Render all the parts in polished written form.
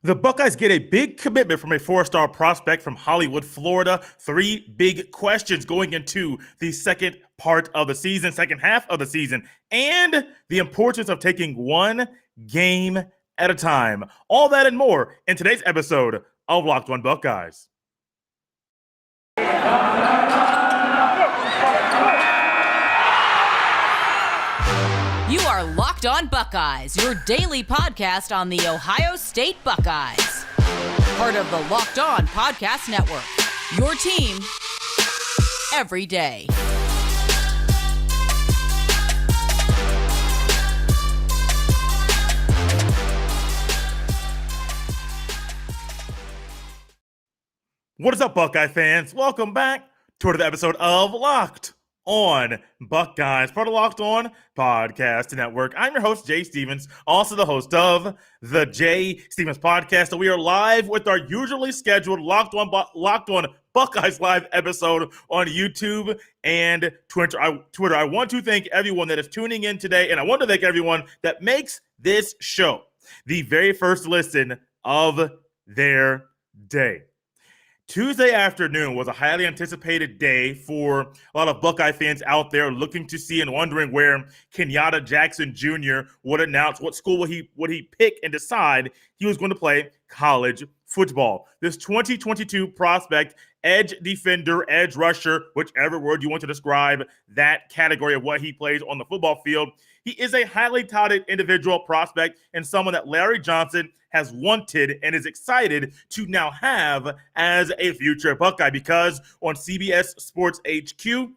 The Buckeyes get a big commitment from a four-star prospect from Hollywood, Florida. Three big questions going into the second part of the season, second half of the season, and the importance of taking one game at a time. All that and more in today's episode of Locked On Buckeyes. You are Locked On Buckeyes, your daily podcast on the Ohio State Buckeyes. Part of the Locked On Podcast Network, your team every day. What is up, Buckeye fans? Welcome back to another episode of Locked On Buckeyes, part of Locked On Podcast Network. I'm your host, Jay Stevens, also the host of the Jay Stevens Podcast. And we are live with our usually scheduled Locked On Buckeyes live episode on YouTube and Twitter. I want to thank everyone that is tuning in today, and I want to thank everyone that makes this show the very first listen of their day. Tuesday afternoon was a highly anticipated day for a lot of Buckeye fans out there looking to see and wondering where Kenyatta Jackson Jr. would announce what school would he pick and decide he was going to play college football. This 2022 prospect, edge defender, edge rusher, whichever word you want to describe that category of what he plays on the football field, he is a highly touted individual prospect and someone that Larry Johnson has wanted and is excited to now have as a future Buckeye, because on CBS Sports HQ,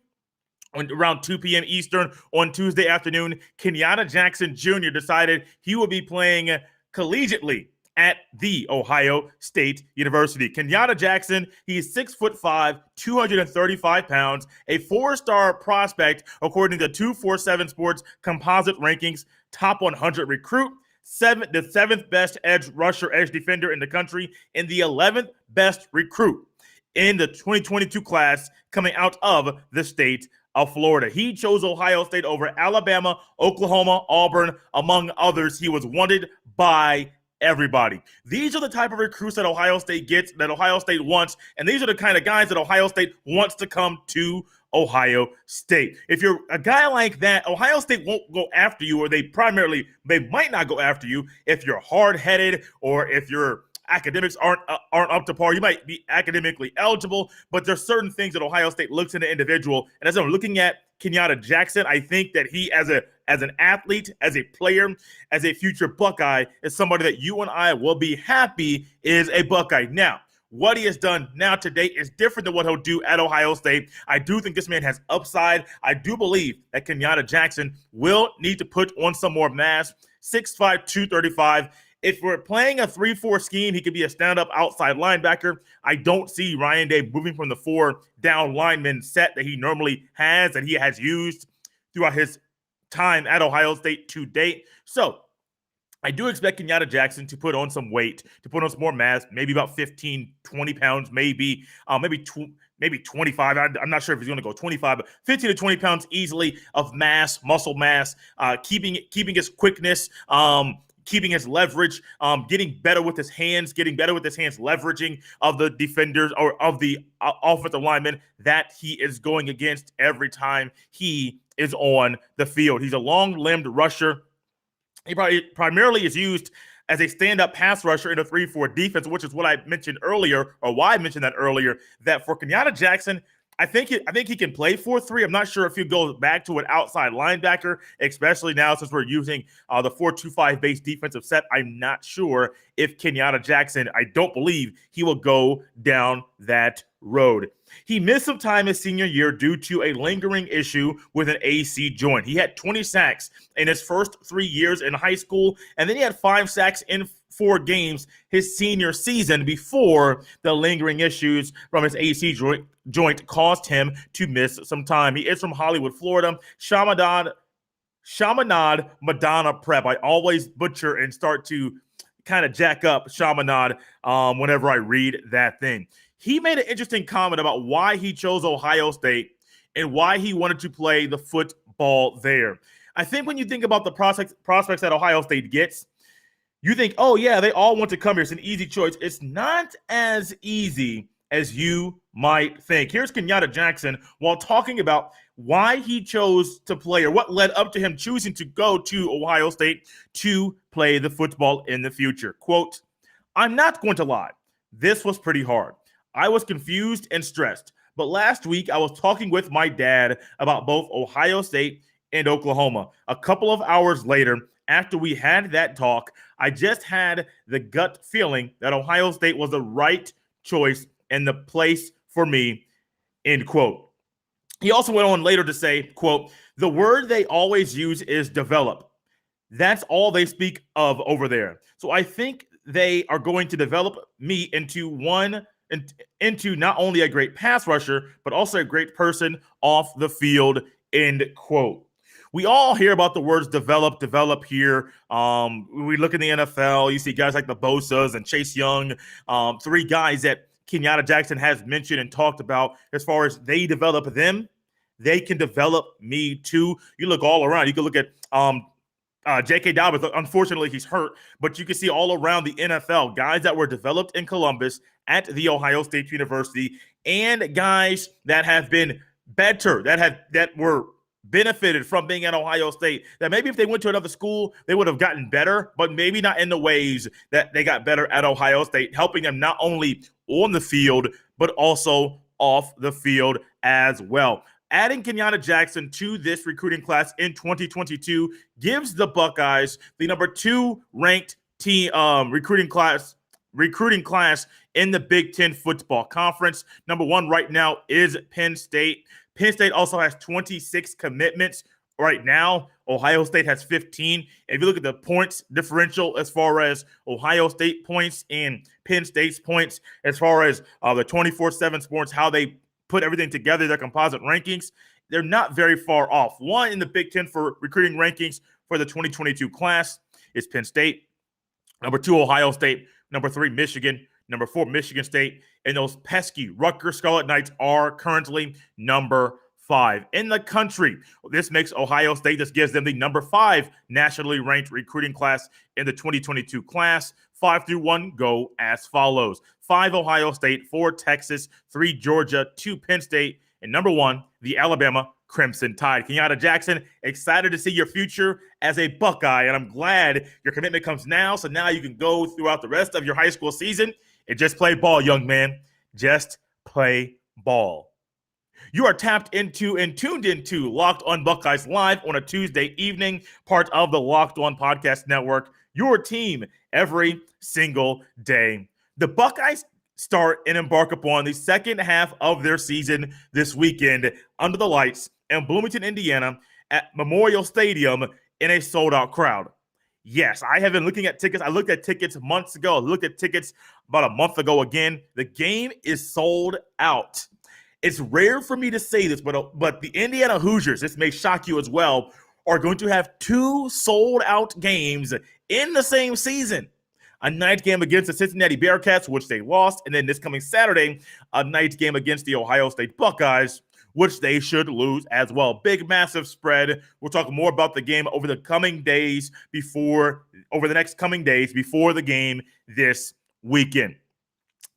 around 2 p.m. Eastern on Tuesday afternoon, Kenyatta Jackson Jr. decided he would be playing collegiately at The Ohio State University. Kenyatta Jackson, he's 6'5", 235 pounds, a four-star prospect according to 247 Sports composite rankings, top 100 recruit, the seventh best edge rusher, edge defender in the country, and the 11th best recruit in the 2022 class coming out of the state of Florida. He chose Ohio State over Alabama, Oklahoma, Auburn, among others. He was wanted by everybody. These are the type of recruits that Ohio State gets, that Ohio State wants, and these are the kind of guys that Ohio State wants to come to Ohio State. If you're a guy like that, Ohio State won't go after you, or they might not go after you if you're hard-headed or if your academics aren't up to par. You might be academically eligible, but there's certain things that Ohio State looks in an individual. And as I'm looking at Kenyatta Jackson, I think that he, as an athlete, as a player, as a future Buckeye, is somebody that you and I will be happy is a Buckeye. Now, what he has done now to date is different than what he'll do at Ohio State. I do think this man has upside. I do believe that Kenyatta Jackson will need to put on some more mass. 6'5", 235. If we're playing a 3-4 scheme, he could be a stand-up outside linebacker. I don't see Ryan Day moving from the 4-down lineman set that he normally has, that he has used throughout his time at Ohio State to date. So I do expect Kenyatta Jackson to put on some weight, to put on some more mass, maybe about 15, 20 pounds, maybe 25. I'm not sure if he's going to go 25, but 15 to 20 pounds easily of mass, muscle mass, keeping his quickness, keeping his leverage, getting better with his hands, leveraging of the defenders or of the offensive linemen that he is going against every time he is on the field. He's a long-limbed rusher. He primarily is used as a stand-up pass rusher in a 3-4 defense, which is what I mentioned earlier, or why I mentioned that earlier, that for Kenyatta Jackson, I think he can play 4-3. I'm not sure if he goes back to an outside linebacker, especially now since we're using the 4-2-5 base defensive set. I'm not sure if Kenyatta Jackson, I don't believe he will go down that road. He missed some time his senior year due to a lingering issue with an AC joint. He had 20 sacks in his first 3 years in high school, and then he had 5 sacks in 4 games his senior season before the lingering issues from his AC joint caused him to miss some time. He is from Hollywood, Florida. Chaminade Madonna Prep. I always butcher and start to kind of jack up Chaminade whenever I read that thing. He made an interesting comment about why he chose Ohio State and why he wanted to play the football there. I think when you think about the prospects that Ohio State gets, You think, oh yeah, they all want to come here. It's an easy choice. It's not as easy as you might think. Here's Kenyatta Jackson while talking about why he chose to play or what led up to him choosing to go to Ohio State to play the football in the future. Quote, I'm not going to lie. This was pretty hard. I was confused and stressed. But last week, I was talking with my dad about both Ohio State and Oklahoma. A couple of hours later, after we had that talk, I just had the gut feeling that Ohio State was the right choice and the place for me, end quote. He also went on later to say, quote, the word they always use is develop. That's all they speak of over there. So I think they are going to develop me into not only a great pass rusher, but also a great person off the field, end quote. We all hear about the words develop here. We look in the NFL, you see guys like the Bosas and Chase Young, three guys that Kenyatta Jackson has mentioned and talked about as far as they develop them, they can develop me too. You look all around. You can look at J.K. Dobbins. Unfortunately, he's hurt, but you can see all around the NFL guys that were developed in Columbus at the Ohio State University and guys that have been better, that were benefited from being at Ohio State, that maybe if they went to another school, they would have gotten better, but maybe not in the ways that they got better at Ohio State, helping them not only on the field, but also off the field as well. Adding Kenyatta Jackson to this recruiting class in 2022 gives the Buckeyes the number 2 ranked team recruiting class in the Big Ten Football Conference. Number 1 right now is Penn State. Penn State also has 26 commitments right now. Ohio State has 15. If you look at the points differential as far as Ohio State points and Penn State's points, as far as the 24/7 Sports, how they put everything together, their composite rankings, they're not very far off. 1 in the Big Ten for recruiting rankings for the 2022 class is Penn State. Number 2, Ohio State. Number 3, Michigan. Number 4, Michigan State. And those pesky Rutgers Scarlet Knights are currently number 5 in the country. This makes Ohio State, this gives them the number 5 nationally ranked recruiting class in the 2022 class. 5 through 1 go as follows. 5 Ohio State, 4 Texas, 3 Georgia, 2 Penn State, and number 1, the Alabama Crimson Tide. Kenyatta Jackson, excited to see your future as a Buckeye, and I'm glad your commitment comes now, so now you can go throughout the rest of your high school season and just play ball, young man. Just play ball. You are tapped into and tuned into Locked On Buckeyes live on a Tuesday evening, part of the Locked On Podcast Network, your team every single day. The Buckeyes start and embark upon the second half of their season this weekend under the lights in Bloomington, Indiana at Memorial Stadium in a sold-out crowd. Yes, I have been looking at tickets. I looked at tickets months ago. I looked at tickets about a month ago again. The game is sold out. It's rare for me to say this, but the Indiana Hoosiers, this may shock you as well, are going to have 2 sold-out games in the same season. A night game against the Cincinnati Bearcats, which they lost, and then this coming Saturday, a night game against the Ohio State Buckeyes, which they should lose as well. Big, massive spread. We'll talk more about the game over the next coming days before the game this weekend.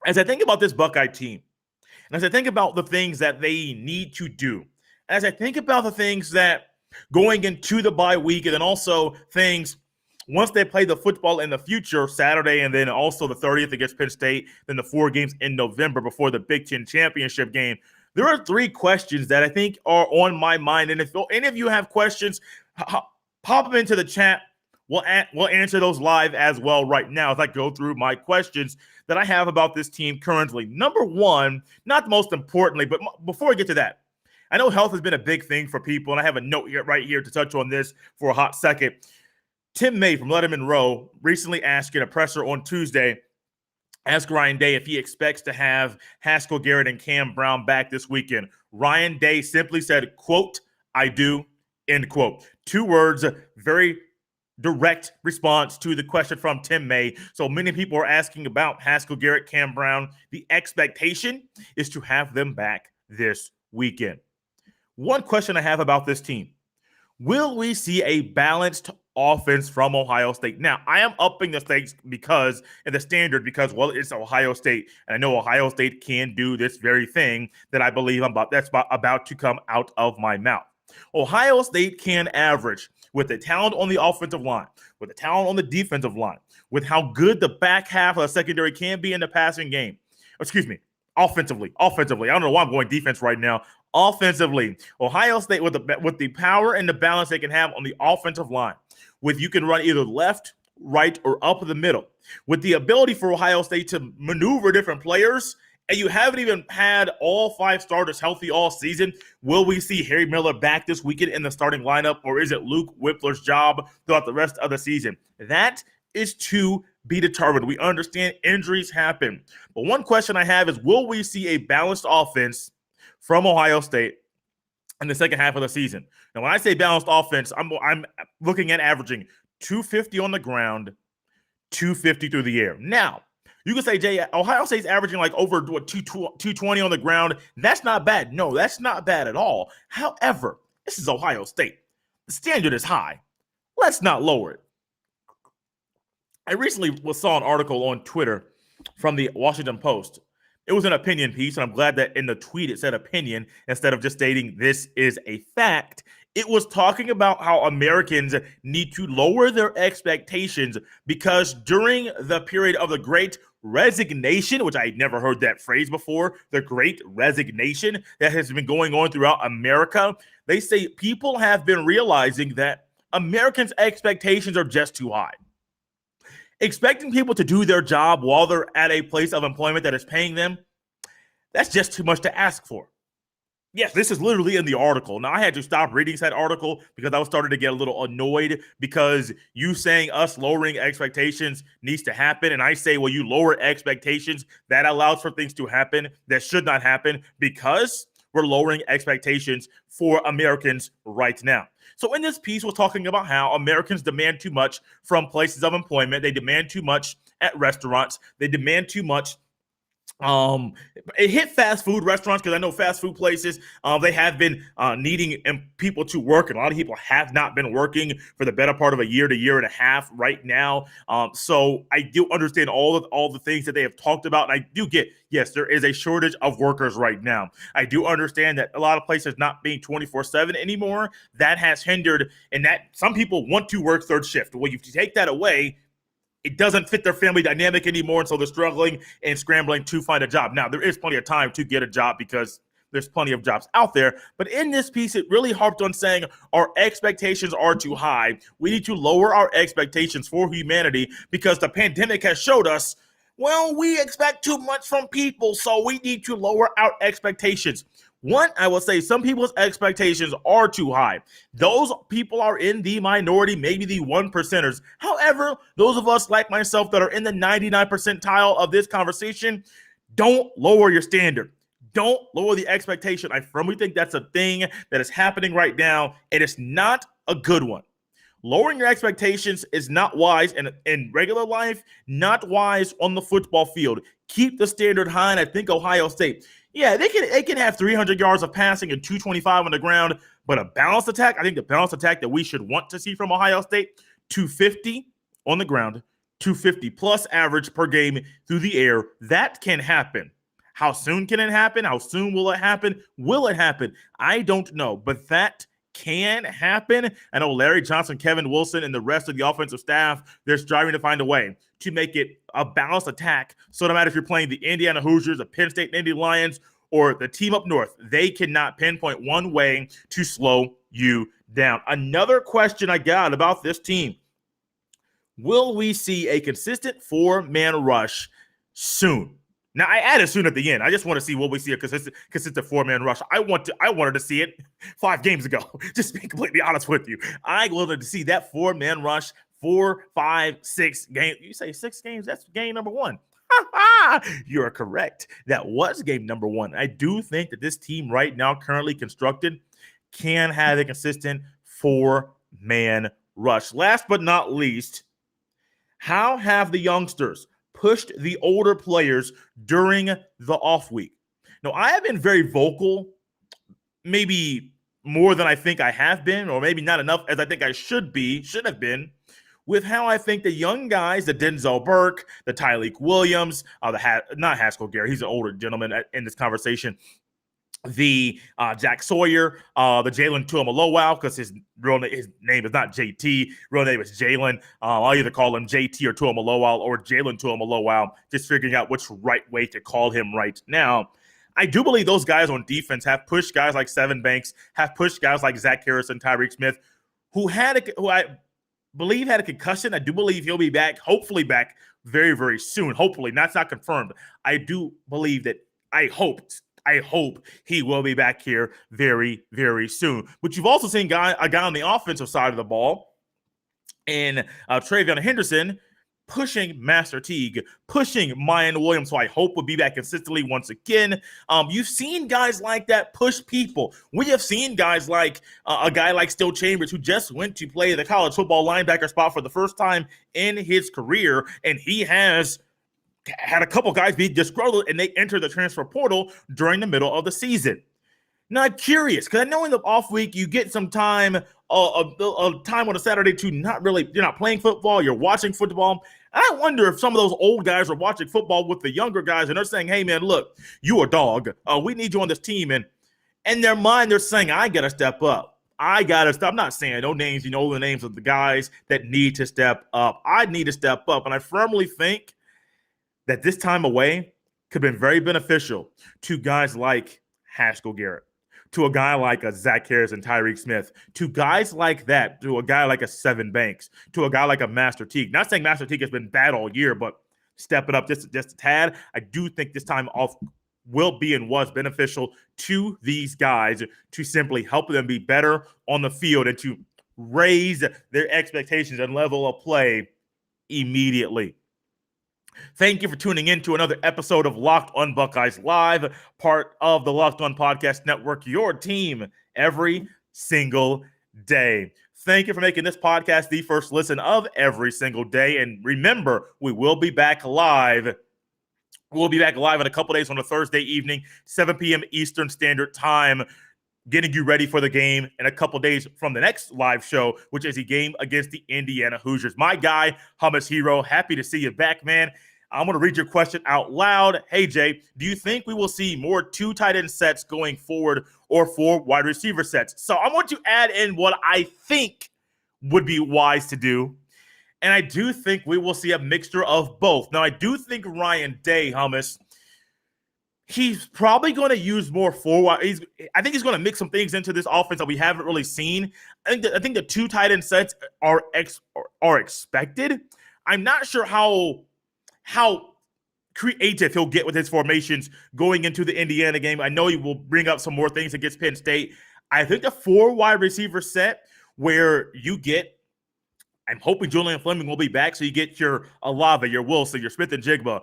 As I think about this Buckeye team, and as I think about the things that they need to do, as I think about the things that going into the bye week, and then also things once they play the football in the future, Saturday, and then also the 30th against Penn State, then the 4 games in November before the Big Ten championship game, there are 3 questions that I think are on my mind. And if any of you have questions, pop them into the chat. We'll answer those live as well right now as I go through my questions that I have about this team currently. Number 1, not most importantly, but before I get to that, I know health has been a big thing for people, and I have a note right here to touch on this for a hot second. Tim May from Letterman Row recently asked in a presser on Tuesday, asked Ryan Day if he expects to have Haskell Garrett and Cam Brown back this weekend. Ryan Day simply said, quote, I do, end quote. 2 words, very direct response to the question from Tim May. So many people are asking about Haskell Garrett, Cam Brown. The expectation is to have them back this weekend. One question I have about this team. Will we see a balanced offense from Ohio State. Now, I am upping the stakes the standard because, well, it's Ohio State, and I know Ohio State can do this very thing that I believe that's about to come out of my mouth. Ohio State can average, with the talent on the offensive line, with the talent on the defensive line, with how good the back half of the secondary can be in the passing game. Excuse me, offensively. I don't know why I'm going defense right now. Offensively, Ohio State with the power and the balance they can have on the offensive line, with you can run either left, right, or up the middle, with the ability for Ohio State to maneuver different players, and you haven't even had all 5 starters healthy all season. Will we see Harry Miller back this weekend in the starting lineup, or is it Luke Whippler's job throughout the rest of the season? That is to be determined. We understand injuries happen. But one question I have is, will we see a balanced offense from Ohio State in the second half of the season? Now, when I say balanced offense, I'm looking at averaging 250 on the ground, 250 through the air. Now, you can say, Jay, Ohio State's averaging like over 220 on the ground. That's not bad. No, that's not bad at all. However, this is Ohio State. The standard is high. Let's not lower it. I recently saw an article on Twitter from the Washington Post. It was an opinion piece, and I'm glad that in the tweet it said opinion instead of just stating this is a fact. It was talking about how Americans need to lower their expectations because during the period of the Great Resignation, which I had never heard that phrase before, the Great Resignation that has been going on throughout America, they say people have been realizing that Americans' expectations are just too high. Expecting people to do their job while they're at a place of employment that is paying them, that's just too much to ask for. Yes, this is literally in the article. Now, I had to stop reading that article because I was starting to get a little annoyed because you saying us lowering expectations needs to happen. And I say, well, you lower expectations, that allows for things to happen that should not happen because we're lowering expectations for Americans right now. So in this piece, we're talking about how Americans demand too much from places of employment. They demand too much at restaurants. They demand too much. It hit fast food restaurants because I know fast food places, they have been needing people to work, and a lot of people have not been working for the better part of a year to year and a half right now. So I do understand all the things that they have talked about, and I do get, yes, there is a shortage of workers right now. I do understand that a lot of places not being 24/7 anymore, that has hindered, and that some people want to work third shift. Well, if you take that away, it doesn't fit their family dynamic anymore, and so they're struggling and scrambling to find a job. Now, there is plenty of time to get a job because there's plenty of jobs out there. But in this piece, it really harped on saying our expectations are too high. We need to lower our expectations for humanity because the pandemic has showed us, well, we expect too much from people, so we need to lower our expectations. One, I will say some people's expectations are too high. Those people are in the minority, maybe the 1%ers. However, those of us like myself that are in the 99 percentile of this conversation, don't lower your standard. Don't lower the expectation. I firmly think that's a thing that is happening right now. It is not a good one. Lowering your expectations is not wise in regular life, not wise on the football field. Keep the standard high, and I think Ohio State, yeah, they can have 300 yards of passing and 225 on the ground, but a balanced attack, I think the balanced attack that we should want to see from Ohio State, 250 on the ground, 250 plus average per game through the air, that can happen. How soon can it happen? How soon will it happen? Will it happen? I don't know, but that can happen. I know Larry Johnson, Kevin Wilson, and the rest of the offensive staff, they're striving to find a way to make it a balanced attack. So no matter if you're playing the Indiana Hoosiers, the Penn State Indy Lions, or the team up north, they cannot pinpoint one way to slow you down. Another question I got about this team: will we see a consistent 4-man rush soon? Now, I added soon at the end. I just want to see, will we see a consistent 4-man rush? I wanted to see it 5 games ago. Just to be completely honest with you. I wanted to see that 4-man rush 4, 5, 6 games. You say 6 games? That's game number 1. You are correct. That was game number 1. I do think that this team right now, currently constructed, can have a consistent 4-man rush. Last but not least, how have the youngsters pushed the older players during the off week? Now, I have been very vocal, maybe more than I think I have been, or maybe not enough as I think I should have been, with how I think the young guys, the Denzel Burke, the Tyleek Williams, not Haskell Garrett, he's an older gentleman in this conversation, the Jack Sawyer, the Jalen Tuamaloau, because his name is not JT, real name is Jalen. I'll either call him JT or Tuamaloau or Jalen Tuamaloau, just figuring out which right way to call him right now. I do believe those guys on defense have pushed guys like Sevyn Banks, have pushed guys like Zach Harrison, Tyreek Smith, who I believe had a concussion. I do believe he'll be back, hopefully back very, very soon. Hopefully, that's not confirmed. I do believe that I hope he will be back here very, very soon. But you've also seen a guy on the offensive side of the ball in Travion Henderson pushing Master Teague, pushing Mayan Williams, who I hope will be back consistently once again. You've seen guys like that push people. We have seen guys like a guy like Still Chambers, who just went to play the college football linebacker spot for the first time in his career, and he has had a couple guys be disgruntled, and they entered the transfer portal during the middle of the season. Now, I'm curious, because I know in the off week, you get some time, a time on a Saturday to you're not playing football, you're watching football. And I wonder if some of those old guys are watching football with the younger guys, and they're saying, hey, man, look, you a dog. We need you on this team. And in their mind, they're saying, I got to step up. I'm not saying no names, the names of the guys that need to step up. I need to step up. And I firmly think that this time away could have been very beneficial to guys like Haskell Garrett, to a guy like a Zach Harris and Tyreek Smith, to guys like that, to a guy like a Sevyn Banks, to a guy like a Master Teague. Not saying Master Teague has been bad all year, but step it up just a tad. I do think this time off will be and was beneficial to these guys to simply help them be better on the field and to raise their expectations and level of play immediately. Thank you for tuning in to another episode of Locked on Buckeyes Live, part of the Locked on Podcast Network, your team every single day. Thank you for making this podcast the first listen of every single day. And remember, we will be back live. We'll be back live in a couple days on a Thursday evening, 7 p.m. Eastern Standard Time, getting you ready for the game in a couple days from the next live show, which is a game against the Indiana Hoosiers. My guy, Hummus Hero, happy to see you back, man. I'm going to read your question out loud. Hey, Jay, do you think we will see more 2 tight end sets going forward or 4 wide receiver sets? So I'm going to add in what I think would be wise to do. And I do think we will see a mixture of both. Now, I do think Ryan Day, Hummus, he's probably going to use more 4 wide. I think he's going to mix some things into this offense that we haven't really seen. I think the 2 tight end sets are expected. I'm not sure how creative he'll get with his formations going into the Indiana game. I know he will bring up some more things against Penn State. I think the 4 wide receiver set where you get, I'm hoping Julian Fleming will be back, so you get your Olave, your Wilson, your Smith and Jigba,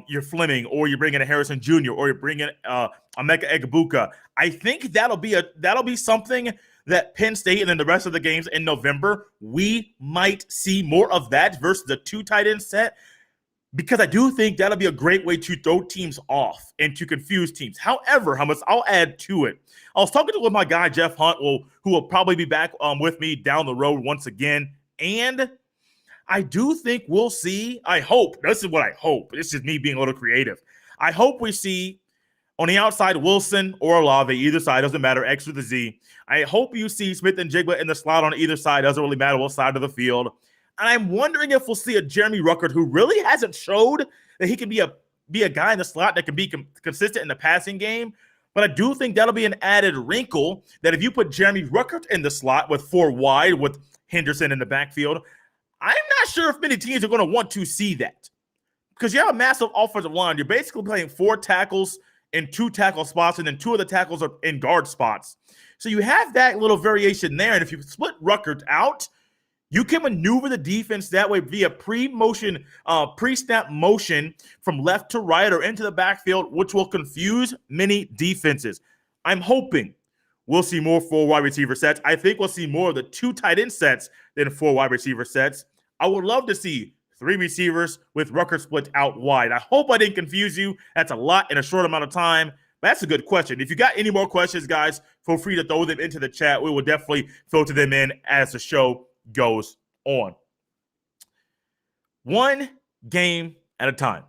your Fleming, or you're bringing a Harrison Jr., or you're bringing Emeka Egbuka. I think that'll be something that Penn State and then the rest of the games in November, we might see more of that versus the 2 tight end set, because I do think that'll be a great way to throw teams off and to confuse teams. However, Hummus, I'll add to it. I was talking with my guy, Jeff Hunt, who will probably be back with me down the road once again. And I do think we'll see, I hope, this is what I hope. This is me being a little creative. I hope we see on the outside Wilson or Olave, either side, doesn't matter, X or the Z. I hope you see Smith and Jigba in the slot on either side, doesn't really matter what side of the field. And I'm wondering if we'll see a Jeremy Ruckert who really hasn't showed that he can be a guy in the slot that can be consistent in the passing game. But I do think that'll be an added wrinkle that if you put Jeremy Ruckert in the slot with 4 wide with Henderson in the backfield, I'm not sure if many teams are going to want to see that. Because you have a massive offensive line. You're basically playing 4 tackles in 2 tackle spots, and then 2 of the tackles are in guard spots. So you have that little variation there. And if you split Ruckert out, you can maneuver the defense that way via pre-snap motion from left to right or into the backfield, which will confuse many defenses. I'm hoping we'll see more 4 wide receiver sets. I think we'll see more of the 2 tight end sets than 4 wide receiver sets. I would love to see 3 receivers with Ruckert split out wide. I hope I didn't confuse you. That's a lot in a short amount of time, That's a good question. If you got any more questions, guys, feel free to throw them into the chat. We will definitely filter them in as the show goes on. One game at a time.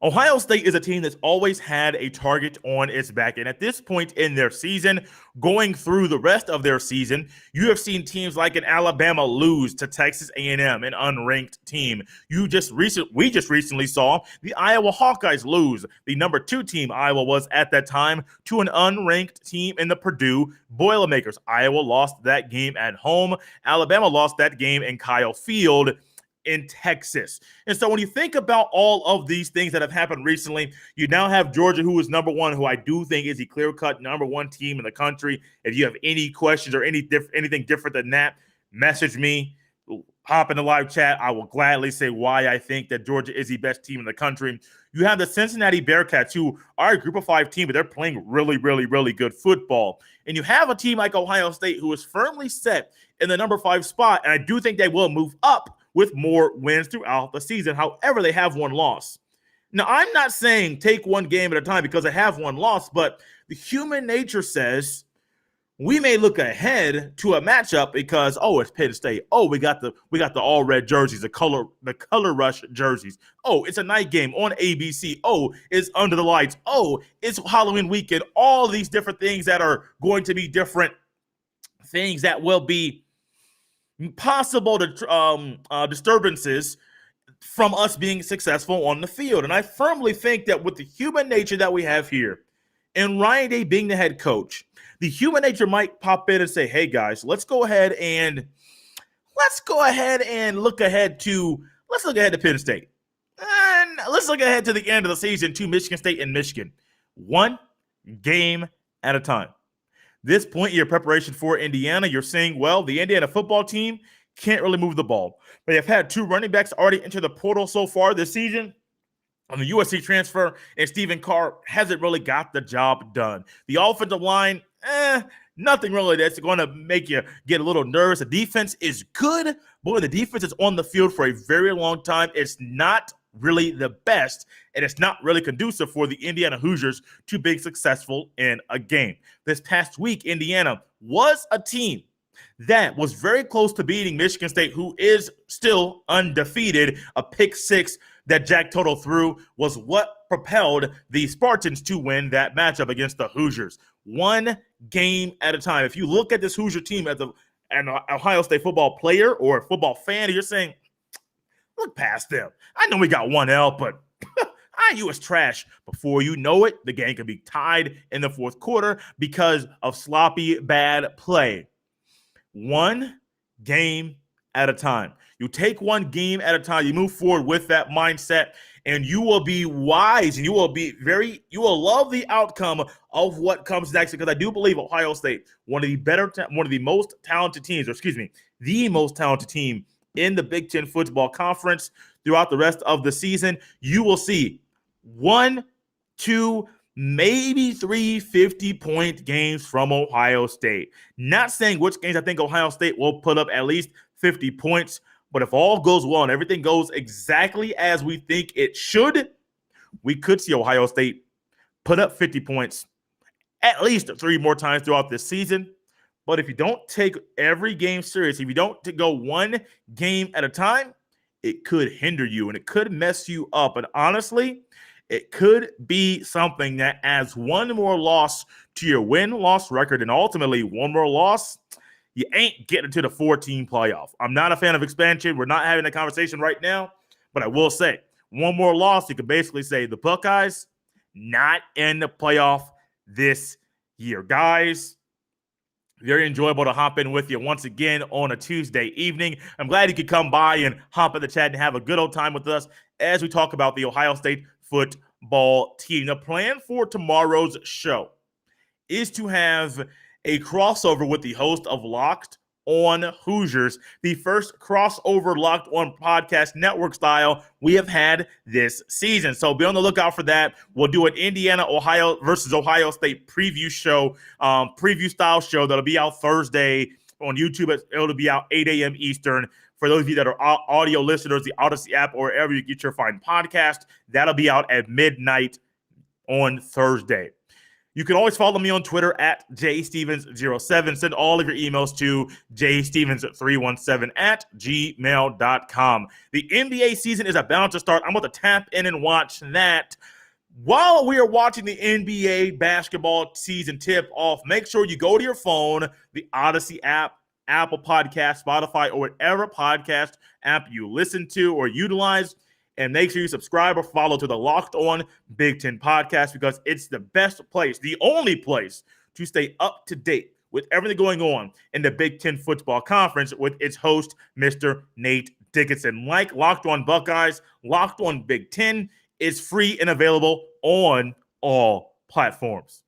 Ohio State is a team that's always had a target on its back. And at this point in their season, going through the rest of their season, you have seen teams like an Alabama lose to Texas A&M, an unranked team. We just recently saw the Iowa Hawkeyes lose, the number 2 team Iowa was at that time, to an unranked team in the Purdue Boilermakers. Iowa lost that game at home. Alabama lost that game in Kyle Field in Texas. And so when you think about all of these things that have happened recently, you now have Georgia, who is number 1, who I do think is the clear-cut number 1 team in the country. If you have any questions or anything different than that, message me, hop in the live chat. I will gladly say why I think that Georgia is the best team in the country. You have the Cincinnati Bearcats, who are a group of 5 team, but they're playing really, really, really good football. And you have a team like Ohio State, who is firmly set in the number 5 spot, and I do think they will move up with more wins throughout the season. However, they have one loss. Now, I'm not saying take one game at a time because they have one loss, but the human nature says we may look ahead to a matchup because, it's Penn State. We got the all red jerseys, the color rush jerseys. It's a night game on ABC. It's under the lights. It's Halloween weekend. All these different things that are going to be different things that will be possible disturbances from us being successful on the field. And I firmly think that with the human nature that we have here, and Ryan Day being the head coach, the human nature might pop in and say, hey guys, let's go ahead and look ahead to Penn State. And let's look ahead to the end of the season to Michigan State and Michigan. One game at a time. This point in your preparation for Indiana, you're saying, well, the Indiana football team can't really move the ball. They have had 2 running backs already enter the portal so far this season on the USC transfer, and Stephen Carr hasn't really got the job done. The offensive line, nothing really that's going to make you get a little nervous. The defense is good, but when the defense is on the field for a very long time, it's not really the best, and it's not really conducive for the Indiana Hoosiers to be successful in a game. This past week, Indiana was a team that was very close to beating Michigan State, who is still undefeated. A pick 6 that Jack Toto threw was what propelled the Spartans to win that matchup against the Hoosiers. One game at a time. If you look at this Hoosier team as an Ohio State football player or a football fan, you're saying, look past them. I know we got 1 L, but IU is trash. Before you know it, the game could be tied in the 4th quarter because of sloppy, bad play. One game at a time. You take one game at a time. You move forward with that mindset, and you will be wise, and you will love the outcome of what comes next, because I do believe Ohio State, one of the most talented teams, the most talented team in the Big Ten Football Conference throughout the rest of the season. You will see 1, 2, maybe 3 50-point games from Ohio State. Not saying which games I think Ohio State will put up at least 50 points, but if all goes well and everything goes exactly as we think it should, we could see Ohio State put up 50 points at least 3 more times throughout this season. But if you don't take every game serious, if you don't go one game at a time, it could hinder you and it could mess you up. And honestly, it could be something that adds 1 more loss to your win-loss record, and ultimately 1 more loss, you ain't getting to the 14 playoff. I'm not a fan of expansion. We're not having a conversation right now, but I will say 1 more loss, you could basically say the Buckeyes not in the playoff this year. Guys, very enjoyable to hop in with you once again on a Tuesday evening. I'm glad you could come by and hop in the chat and have a good old time with us as we talk about the Ohio State football team. The plan for tomorrow's show is to have a crossover with the host of Locked On Hoosiers, the first crossover Locked On podcast network style we have had this season. So be on the lookout for that. We'll do an Ohio versus Ohio State preview show, preview style show that'll be out Thursday on YouTube. It'll be out 8 a.m. Eastern. For those of you that are audio listeners, the Odyssey app or wherever you get your fine podcast, that'll be out at midnight on Thursday. You can always follow me on Twitter at jstevens07. Send all of your emails to jstevens317@gmail.com. The NBA season is about to start. I'm about to tap in and watch that. While we are watching the NBA basketball season tip off, make sure you go to your phone, the Odyssey app, Apple Podcast, Spotify, or whatever podcast app you listen to or utilize, and make sure you subscribe or follow to the Locked On Big Ten podcast, because it's the best place, the only place to stay up to date with everything going on in the Big Ten Football Conference with its host, Mr. Nate Dickinson. Like Locked On Buckeyes, Locked On Big Ten is free and available on all platforms.